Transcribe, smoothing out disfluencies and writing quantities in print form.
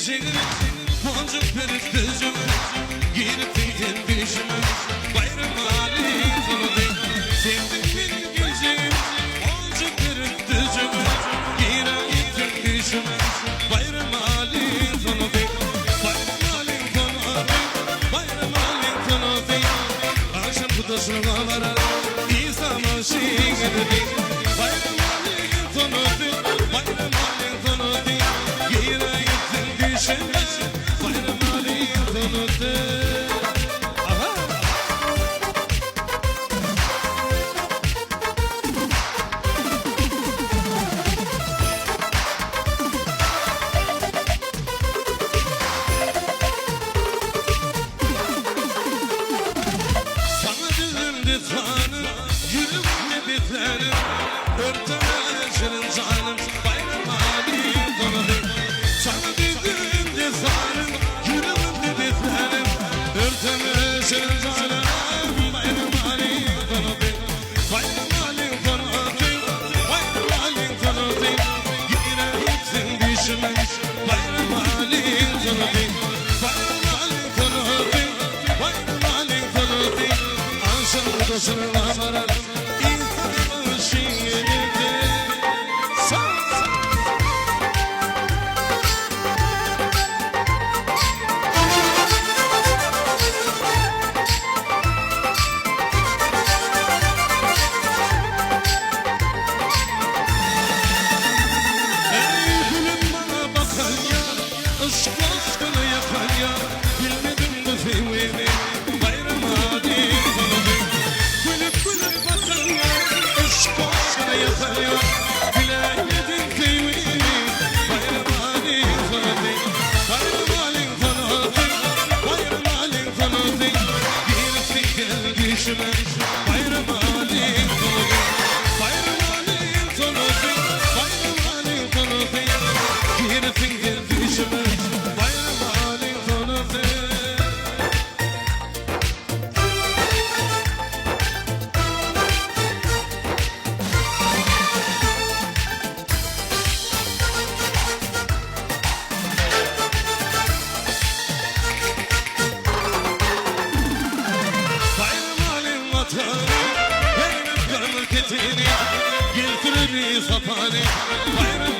gencim, boncuk verip gözüm, girip kendişime, bayram Ali tanıdım. Sevdim benim gencim, boncuk verip gözüm, girip kendişime, bayram Ali tanıdım. Bayram Ali tanıdım, bayram Ali tanıdım. Akşam kudasına varar, İsa'ma şiirdi. Bayram Ali tanıdım, bayram Ali tanıdım. Yine gittin düşene, bayram Ali tanıdım. Sana düzümdü tanım, yüzümde bitlerim. Örteme şirin canım, bayram Ali tanıdım. Sana düzümdü tanım, yüzümde bitlerim. Örteme şirin canım, bayram Ali tanıdım. Bayram Ali tanıdım, bayram Ali tanıdım. Yine gitsin düşme, bayram Ali tanıdım. Bayram Ali tanıdım, bayram Ali tanıdım. Akşam odasına varar, İsa'nın şiirdi. Ey gülüm bana bakan ya, ışık aşkını yakan ya. Bilmedim bu sevgimi, bayram Ali tanıdım. Gülüp gülüp bakan ya, ışık aşkını yakan ya. Bilemedim sevgimi, bayram Ali tanıdım. Bayram Ali tanıdım, bayram Ali tanıdım. Girsin gelişime, bayram Ali tanıdım. Bayram Ali tanıdım, bayram Ali tanıdım. Girsin gelişime, bayram Ali tanıdım. Bayram Ali vatanı, benim memleketini, getirir safani. Bayram